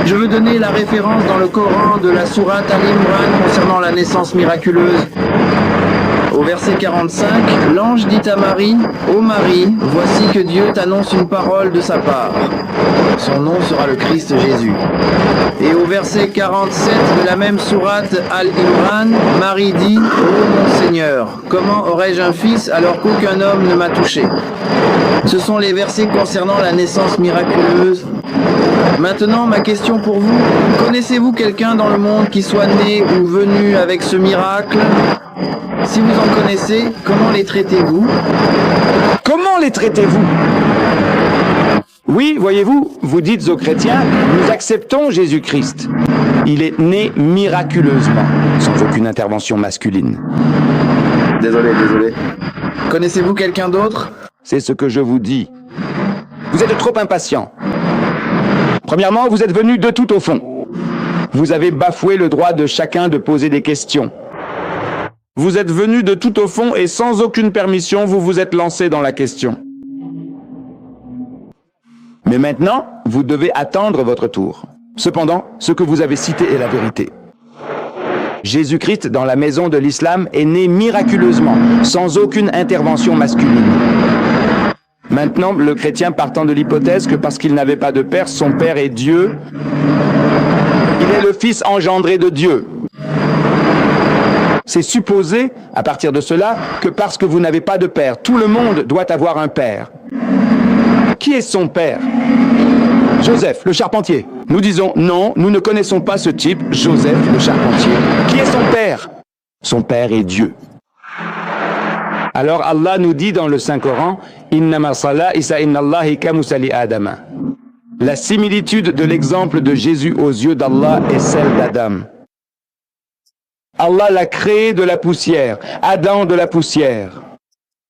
Je veux donner la référence dans le Coran de la sourate Al-Imran concernant la naissance miraculeuse. Au verset 45, l'ange dit à Marie, « Ô Marie, voici que Dieu t'annonce une parole de sa part. Son nom sera le Christ Jésus. » Et au verset 47 de la même sourate Al-Imran, Marie dit, « Ô mon Seigneur, comment aurais-je un fils alors qu'aucun homme ne m'a touché ?» Ce sont les versets concernant la naissance miraculeuse. Maintenant, ma question pour vous, connaissez-vous quelqu'un dans le monde qui soit né ou venu avec ce miracle ? Si vous en connaissez, comment les traitez-vous ? Comment les traitez-vous ? Oui, voyez-vous, vous dites aux chrétiens, nous acceptons Jésus-Christ. Il est né miraculeusement, sans aucune intervention masculine. Désolé. Connaissez-vous quelqu'un d'autre ? C'est ce que je vous dis. Vous êtes trop impatient. Premièrement, vous êtes venu de tout au fond. Vous avez bafoué le droit de chacun de poser des questions. Vous êtes venu de tout au fond et sans aucune permission, vous vous êtes lancé dans la question. Mais maintenant, vous devez attendre votre tour. Cependant, ce que vous avez cité est la vérité. Jésus-Christ, dans la maison de l'islam, est né miraculeusement, sans aucune intervention masculine. Maintenant, le chrétien partant de l'hypothèse que parce qu'il n'avait pas de père, son père est Dieu, il est le fils engendré de Dieu. C'est supposé, à partir de cela, que parce que vous n'avez pas de père, tout le monde doit avoir un père. Qui est son père ? Joseph, le charpentier. Nous disons, non, nous ne connaissons pas ce type, Joseph, le charpentier. Qui est son père ? Son père est Dieu. Alors Allah nous dit dans le Saint-Coran, « Innama sala isa innallahi kamusali adama » La similitude de l'exemple de Jésus aux yeux d'Allah est celle d'Adam. Allah l'a créé de la poussière, Adam de la poussière.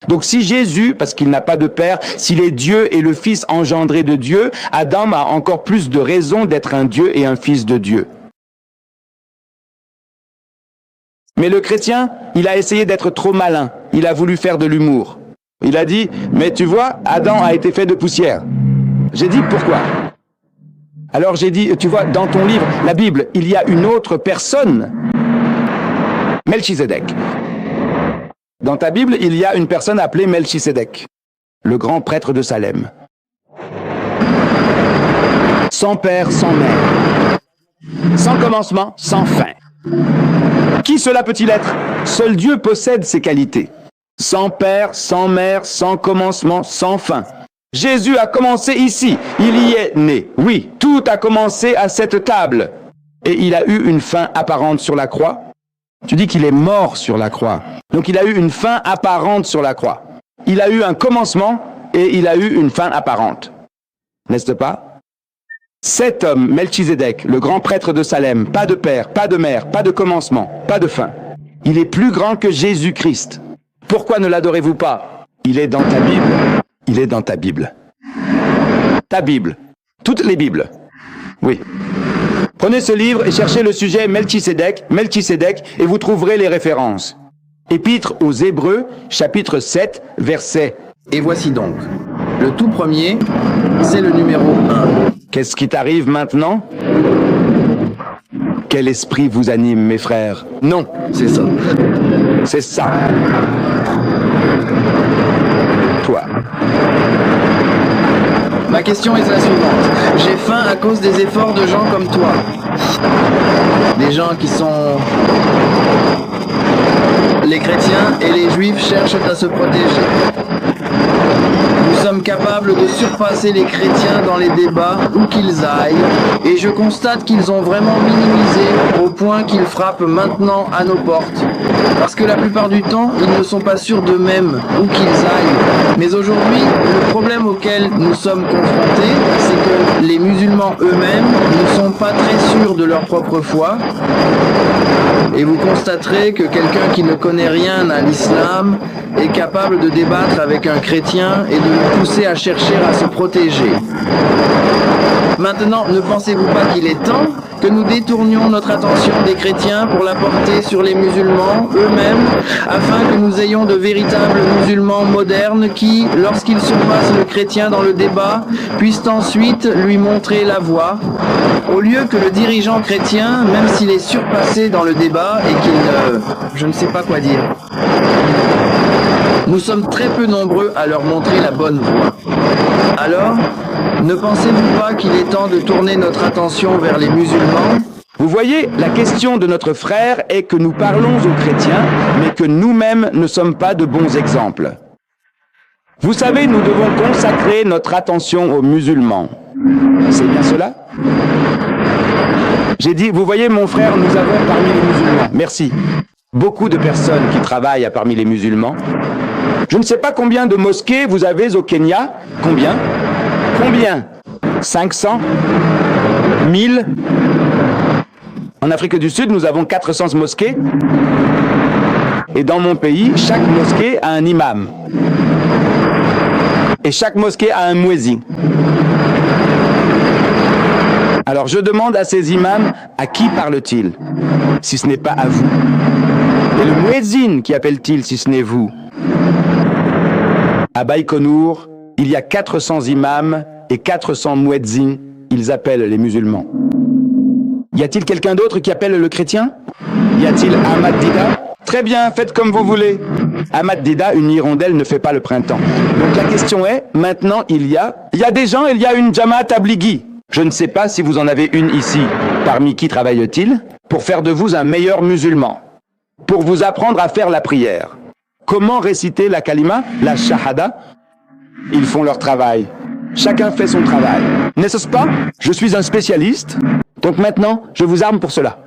Donc si Jésus, parce qu'il n'a pas de père, s'il est Dieu et le fils engendré de Dieu, Adam a encore plus de raisons d'être un Dieu et un fils de Dieu. Mais le chrétien, il a essayé d'être trop malin, il a voulu faire de l'humour. Il a dit, mais tu vois, Adam a été fait de poussière. J'ai dit, pourquoi ? Alors j'ai dit, tu vois, dans ton livre, la Bible, il y a une autre personne, Melchisédek. Dans ta Bible, il y a une personne appelée Melchisédek, le grand prêtre de Salem. Sans père, sans mère. Sans commencement, sans fin. Qui cela peut-il être ? Seul Dieu possède ces qualités. Sans père, sans mère, sans commencement, sans fin. Jésus a commencé ici, il y est né. Oui, tout a commencé à cette table. Et il a eu une fin apparente sur la croix. Tu dis qu'il est mort sur la croix. Donc il a eu une fin apparente sur la croix. Il a eu un commencement et il a eu une fin apparente. N'est-ce pas ? Cet homme, Melchisédek, le grand prêtre de Salem, pas de père, pas de mère, pas de commencement, pas de fin. Il est plus grand que Jésus-Christ. Pourquoi ne l'adorez-vous pas ? Il est dans ta Bible. Il est dans ta Bible. Ta Bible. Toutes les Bibles. Oui. Prenez ce livre et cherchez le sujet Melchisédek, et vous trouverez les références. Épître aux Hébreux, chapitre 7, verset. Et voici donc. Le tout premier, c'est le numéro 1. Qu'est-ce qui t'arrive maintenant ? Quel esprit vous anime, mes frères ? Non, C'est ça. c'est ça. Toi. Ma question est la suivante. J'ai faim à cause des efforts de gens comme toi. Des gens qui sont... Les chrétiens et les juifs cherchent à se protéger. Nous sommes capables de surpasser les chrétiens dans les débats, où qu'ils aillent, et je constate qu'ils ont vraiment minimisé au point qu'ils frappent maintenant à nos portes. Parce que la plupart du temps, ils ne sont pas sûrs d'eux-mêmes, où qu'ils aillent. Mais aujourd'hui, le problème auquel nous sommes confrontés, c'est que les musulmans eux-mêmes ne sont pas très sûrs de leur propre foi. Et vous constaterez que quelqu'un qui ne connaît rien à l'islam est capable de débattre avec un chrétien et de le poussé à chercher à se protéger. Maintenant, ne pensez-vous pas qu'il est temps que nous détournions notre attention des chrétiens pour la porter sur les musulmans eux-mêmes, afin que nous ayons de véritables musulmans modernes qui, lorsqu'ils surpassent le chrétien dans le débat, puissent ensuite lui montrer la voie, au lieu que le dirigeant chrétien, même s'il est surpassé dans le débat et qu'il ne... je ne sais pas quoi dire. Nous sommes très peu nombreux à leur montrer la bonne voie. Alors, ne pensez-vous pas qu'il est temps de tourner notre attention vers les musulmans ? Vous voyez, la question de notre frère est que nous parlons aux chrétiens, mais que nous-mêmes ne sommes pas de bons exemples. Vous savez, nous devons consacrer notre attention aux musulmans. C'est bien cela ? J'ai dit, vous voyez mon frère, nous avons parmi les musulmans, merci, beaucoup de personnes qui travaillent parmi les musulmans. Je ne sais pas combien de mosquées vous avez au Kenya. Combien ? Combien ? 500 ? 1000 ? En Afrique du Sud, nous avons 400 mosquées. Et dans mon pays, chaque mosquée a un imam. Et chaque mosquée a un muezzin. Alors je demande à ces imams, à qui parle-t-il, si ce n'est pas à vous? Et le muezzin, qui appelle-t-il, si ce n'est vous? À Baïkonour, il y a 400 imams et 400 muezzins, ils appellent les musulmans. Y a-t-il quelqu'un d'autre qui appelle le chrétien? Y a-t-il Ahmad Dida? Très bien, faites comme vous voulez. Ahmad Dida, une hirondelle ne fait pas le printemps. Donc la question est, maintenant il y a des gens, il y a une Jamaat Tablighi. Je ne sais pas si vous en avez une ici. Parmi qui travaille-t-il? Pour faire de vous un meilleur musulman. Pour vous apprendre à faire la prière. Comment réciter la kalima, la shahada? Ils font leur travail. Chacun fait son travail. N'est-ce pas? Je suis un spécialiste. Donc maintenant, je vous arme pour cela.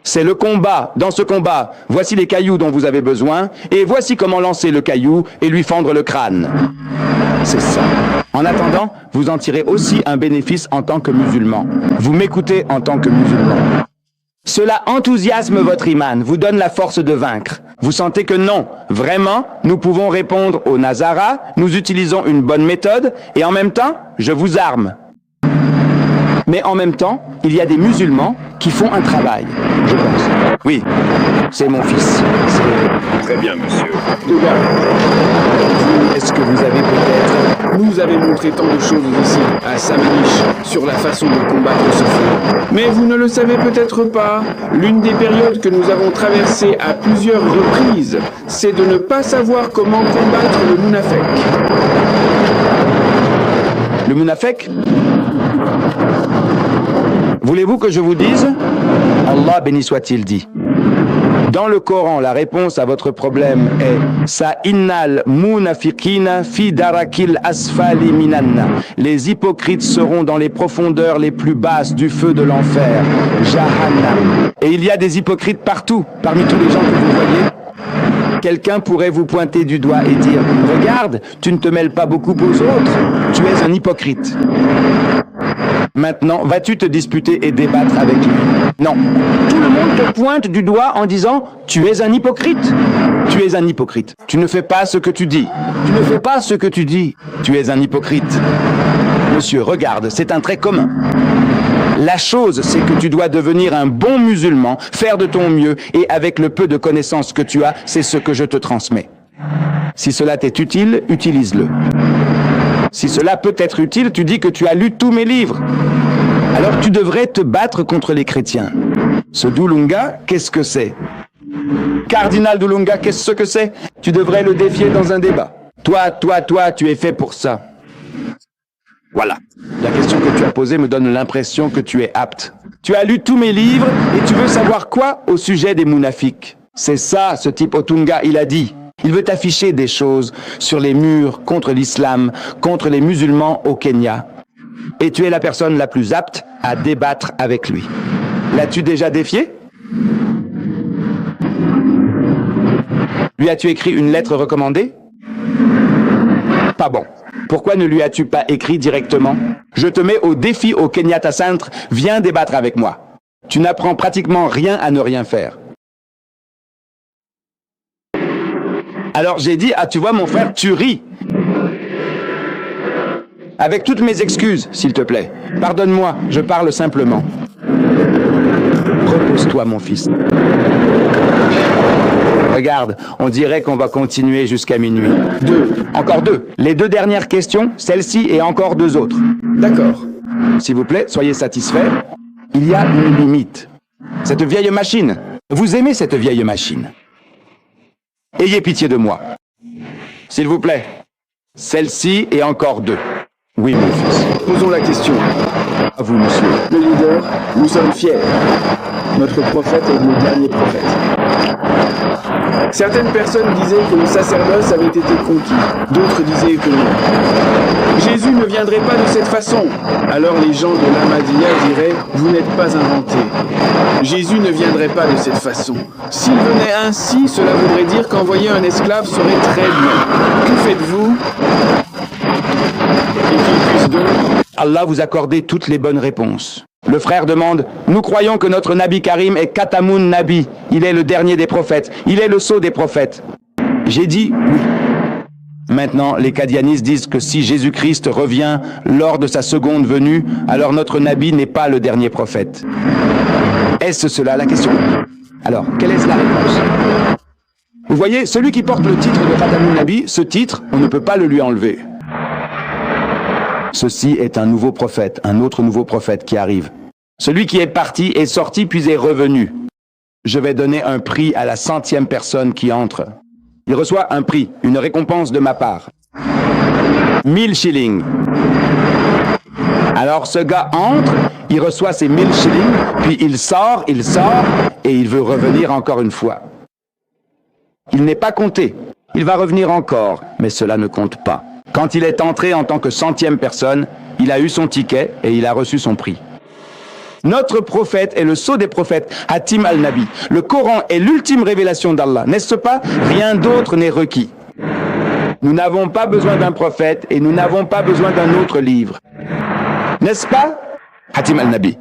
C'est le combat. Dans ce combat, voici les cailloux dont vous avez besoin, et voici comment lancer le caillou et lui fendre le crâne. C'est ça. En attendant, vous en tirez aussi un bénéfice en tant que musulman. Vous m'écoutez en tant que musulman. Cela enthousiasme votre iman, vous donne la force de vaincre. Vous sentez que non, vraiment, nous pouvons répondre au Nazara, nous utilisons une bonne méthode, et en même temps, je vous arme. Mais en même temps, il y a des musulmans qui font un travail, je pense. Oui, c'est mon fils. Très bien, monsieur. Est-ce que vous avez peut-être... Nous avez montré tant de choses ici, à Samanich, sur la façon de combattre ce feu. Mais vous ne le savez peut-être pas, l'une des périodes que nous avons traversées à plusieurs reprises, c'est de ne pas savoir comment combattre le munafek. Le munafek? Voulez-vous que je vous dise? Allah béni soit-il dit. Dans le Coran, la réponse à votre problème est Sa innal munafiqina fi darakil asfali minanna. Les hypocrites seront dans les profondeurs les plus basses du feu de l'enfer, Jahannam. Et il y a des hypocrites partout, parmi tous les gens que vous voyez. Quelqu'un pourrait vous pointer du doigt et dire « Regarde, tu ne te mêles pas beaucoup aux autres, tu es un hypocrite. » Maintenant, vas-tu te disputer et débattre avec lui? Non. Tout le monde te pointe du doigt en disant « Tu es un hypocrite. Tu es un hypocrite. Tu ne fais pas ce que tu dis. Tu ne fais pas ce que tu dis. Tu es un hypocrite. » Monsieur, regarde, c'est un trait commun. La chose, c'est que tu dois devenir un bon musulman, faire de ton mieux, et avec le peu de connaissances que tu as, c'est ce que je te transmets. Si cela t'est utile, utilise-le. Si cela peut être utile, tu dis que tu as lu tous mes livres. Alors tu devrais te battre contre les chrétiens. Ce Dulunga, qu'est-ce que c'est? Cardinal Dulunga, qu'est-ce que c'est? Tu devrais le défier dans un débat. Toi, tu es fait pour ça. Voilà. La question que tu as posée me donne l'impression que tu es apte. Tu as lu tous mes livres et tu veux savoir quoi au sujet des munafiques? C'est ça, ce type Otunga, il a dit. Il veut afficher des choses sur les murs contre l'islam, contre les musulmans au Kenya. Et tu es la personne la plus apte à débattre avec lui. L'as-tu déjà défié? Lui as-tu écrit une lettre recommandée? Pas bon. Pourquoi ne lui as-tu pas écrit directement? Je te mets au défi au Kenyatta Centre, viens débattre avec moi. Tu n'apprends pratiquement rien à ne rien faire. Alors j'ai dit, ah tu vois mon frère, tu ris. avec toutes mes excuses, s'il te plaît. Pardonne-moi, je parle simplement. Repose-toi, mon fils. Regarde, on dirait qu'on va continuer jusqu'à minuit. 2. Encore 2. Les 2 dernières questions, celle-ci et encore 2 autres. D'accord. S'il vous plaît, soyez satisfaits. Il y a une limite. Cette vieille machine. Vous aimez cette vieille machine? Ayez pitié de moi. S'il vous plaît. Celle-ci et encore 2. Oui, mon fils. Posons la question. À vous, monsieur. Le leader, nous sommes fiers. Notre prophète est le dernier prophète. Certaines personnes disaient que le sacerdoce avait été conquis. D'autres disaient que non. Jésus ne viendrait pas de cette façon. Alors les gens de l'Ahmadiyya diraient « Vous n'êtes pas inventés ». Jésus ne viendrait pas de cette façon. S'il venait ainsi, cela voudrait dire qu'envoyer un esclave serait très bien. Que faites-vous? Et qu'il puisse donc... Allah vous accordez toutes les bonnes réponses. Le frère demande, nous croyons que notre Nabi Karim est Katamun Nabi. Il est le dernier des prophètes. Il est le sceau des prophètes. J'ai dit oui. Maintenant, les Qadianistes disent que si Jésus-Christ revient lors de sa seconde venue, alors notre Nabi n'est pas le dernier prophète. Est-ce cela la question? Alors, quelle est la réponse? Vous voyez, celui qui porte le titre de Katamun Nabi, ce titre, on ne peut pas le lui enlever. Ceci est un nouveau prophète, un autre nouveau prophète qui arrive. Celui qui est parti est sorti puis est revenu. Je vais donner un prix à la 100e personne qui entre. Il reçoit un prix, une récompense de ma part. 1000 shillings. Alors ce gars entre, il reçoit ses 1000 shillings, puis il sort, et il veut revenir encore une fois. Il n'est pas compté. Il va revenir encore, mais cela ne compte pas. Quand il est entré en tant que 100e personne, il a eu son ticket et il a reçu son prix. Notre prophète est le sceau des prophètes, Hatim al-Nabi. Le Coran est l'ultime révélation d'Allah, n'est-ce pas? Rien d'autre n'est requis. Nous n'avons pas besoin d'un prophète et nous n'avons pas besoin d'un autre livre. N'est-ce pas, Hatim al-Nabi?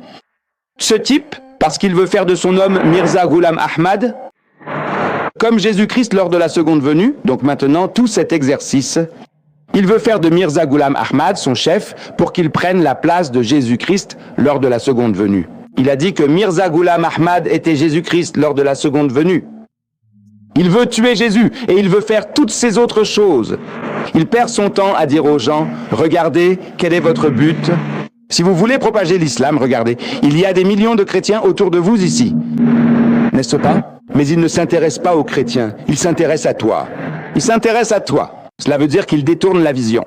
Ce type, parce qu'il veut faire de son homme Mirza Ghulam Ahmad, comme Jésus-Christ lors de la seconde venue, donc maintenant tout cet exercice, il veut faire de Mirza Ghulam Ahmad son chef pour qu'il prenne la place de Jésus-Christ lors de la seconde venue. Il a dit que Mirza Ghulam Ahmad était Jésus-Christ lors de la seconde venue. Il veut tuer Jésus et il veut faire toutes ces autres choses. Il perd son temps à dire aux gens, regardez, quel est votre but? Si vous voulez propager l'islam, regardez, il y a des millions de chrétiens autour de vous ici. N'est-ce pas? Mais il ne s'intéresse pas aux chrétiens, il s'intéresse à toi. Il s'intéresse à toi. Cela veut dire qu'il détourne la vision.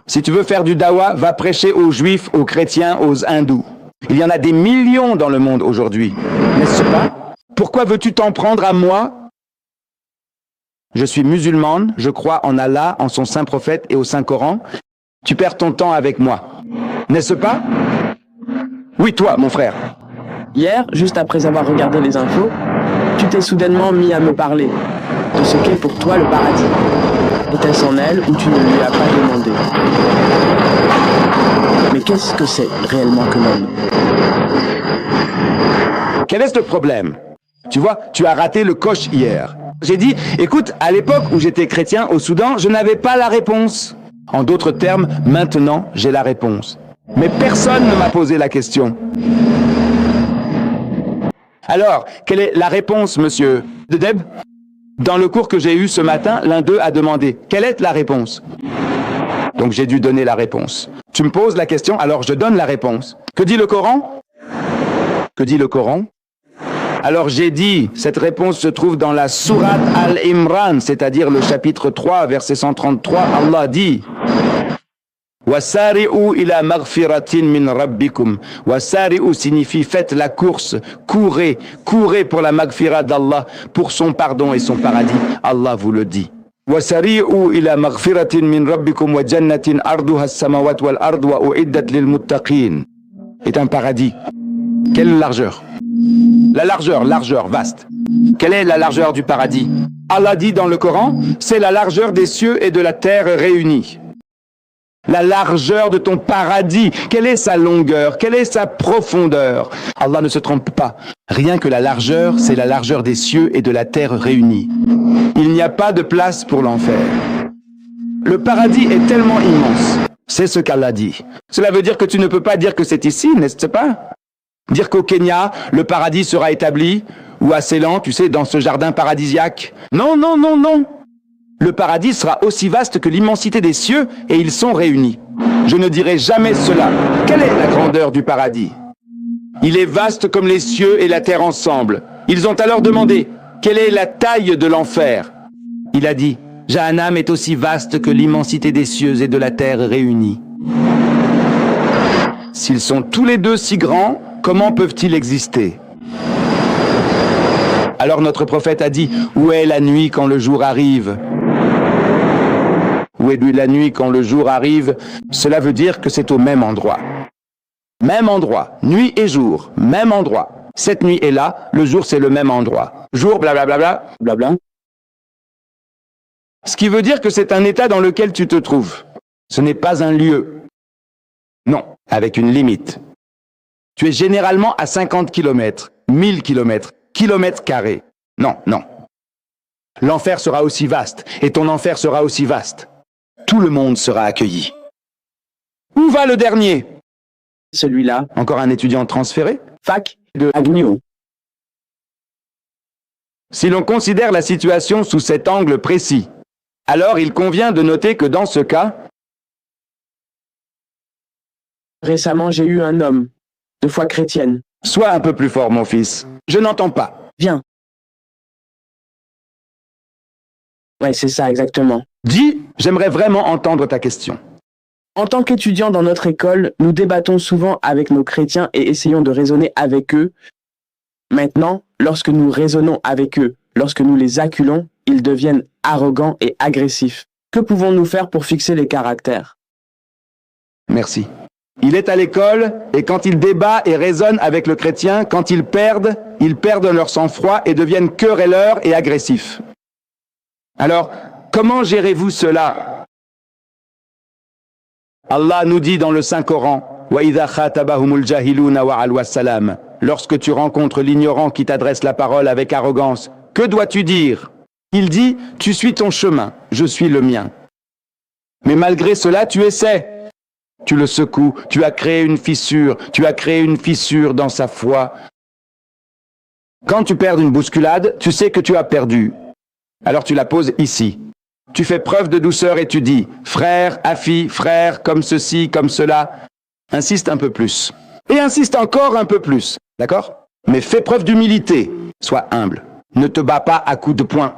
Si tu veux faire du dawa, va prêcher aux juifs, aux chrétiens, aux hindous. Il y en a des millions dans le monde aujourd'hui, n'est-ce pas? Pourquoi veux-tu t'en prendre à moi? Je suis musulmane, je crois en Allah, en son saint prophète et au saint Coran. Tu perds ton temps avec moi, n'est-ce pas? Oui, toi, mon frère. Hier, juste après avoir regardé les infos, tu t'es soudainement mis à me parler de ce qu'est pour toi le paradis. Était-ce en elle ou tu ne lui as pas demandé? Mais qu'est-ce que c'est réellement que l'homme? Quel est le problème? Tu vois, tu as raté le coche hier. J'ai dit, écoute, à l'époque où j'étais chrétien au Soudan, je n'avais pas la réponse. En d'autres termes, maintenant, j'ai la réponse. Mais personne ne m'a posé la question. Alors, quelle est la réponse, monsieur Dedeb? Dans le cours que j'ai eu ce matin, l'un d'eux a demandé « Quelle est la réponse ?» Donc j'ai dû donner la réponse. Tu me poses la question, alors je donne la réponse. Que dit le Coran? Que dit le Coran? Alors j'ai dit, cette réponse se trouve dans la sourate Al-Imran, c'est-à-dire le chapitre 3, verset 133. Allah dit Wasari'u ila maghfiratin min rabbikum. Wasari'u signifie faites la course, courez, courez pour la maghfira d'Allah, pour son pardon et son paradis. Allah vous le dit. Wasari'u ila maghfiratin min rabbikum wa jannatin arduha as-samawati wal ardu wa u'iddat lil muttaqin. Est un paradis. Quelle largeur? La largeur, vaste. Quelle est la largeur du paradis? Allah dit dans le Coran, c'est la largeur des cieux et de la terre réunis. La largeur de ton paradis, quelle est sa longueur, quelle est sa profondeur? Allah ne se trompe pas. Rien que la largeur, c'est la largeur des cieux et de la terre réunis. Il n'y a pas de place pour l'enfer. Le paradis est tellement immense. C'est ce qu'Allah dit. Cela veut dire que tu ne peux pas dire que c'est ici, n'est-ce pas? Dire qu'au Kenya, le paradis sera établi, ou à Ceylan, tu sais, dans ce jardin paradisiaque. Non, non, non, non. Le paradis sera aussi vaste que l'immensité des cieux, et ils sont réunis. Je ne dirai jamais cela. Quelle est la grandeur du paradis? Il est vaste comme les cieux et la terre ensemble. Ils ont alors demandé, quelle est la taille de l'enfer? Il a dit, Jahannam est aussi vaste que l'immensité des cieux et de la terre réunis. S'ils sont tous les deux si grands, comment peuvent-ils exister? Alors notre prophète a dit, où est la nuit quand le jour arrive? Où est la nuit quand le jour arrive? Cela veut dire que c'est au même endroit. Même endroit, nuit et jour, même endroit. Cette nuit est là, le jour c'est le même endroit. Jour, blablabla, blabla. Ce qui veut dire que c'est un état dans lequel tu te trouves. Ce n'est pas un lieu. Non, avec une limite. Tu es généralement à 50 km, 1000 km, kilomètres carrés. Non, non. L'enfer sera aussi vaste, et ton enfer sera aussi vaste. Tout le monde sera accueilli. Où va le dernier? Celui-là. Encore un étudiant transféré? Fac de Agnew. Si l'on considère la situation sous cet angle précis, alors il convient de noter que dans ce cas, Récemment, j'ai eu un homme de foi chrétienne. sois un peu plus fort, mon fils. Je n'entends pas. Viens. Ouais, c'est ça, exactement. Dis, j'aimerais vraiment entendre ta question. En tant qu'étudiants dans notre école, nous débattons souvent avec nos chrétiens et essayons de raisonner avec eux. Maintenant, lorsque nous raisonnons avec eux, lorsque nous les acculons, ils deviennent arrogants et agressifs. Que pouvons-nous faire pour fixer les caractères? Merci. Il est à l'école, et quand il débat et raisonne avec le chrétien, quand ils perdent leur sang-froid et deviennent querelleurs et agressifs. Alors, comment gérez-vous cela? Allah nous dit dans le Saint-Coran, وَإِذَا خَاتَبَهُمُ الْجَاهِلُونَ وَعَلْوَ السَّلَامَ. Lorsque tu rencontres l'ignorant qui t'adresse la parole avec arrogance, que dois-tu dire? Il dit, tu suis ton chemin, je suis le mien. Mais malgré cela, tu essaies. Tu le secoues, tu as créé une fissure dans sa foi. Quand tu perds une bousculade, tu sais que tu as perdu. Alors tu la poses ici. Tu fais preuve de douceur et tu dis, frère, Afi, frère, comme ceci, comme cela. Insiste un peu plus. Et insiste encore un peu plus. D'accord? Mais fais preuve d'humilité. Sois humble. Ne te bats pas à coups de poing.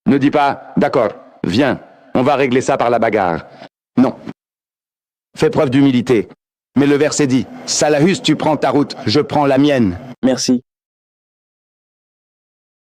Ne dis pas, d'accord, viens, on va régler ça par la bagarre. Non. Fais preuve d'humilité. Mais le verset dit, Salahus, tu prends ta route, je prends la mienne. Merci.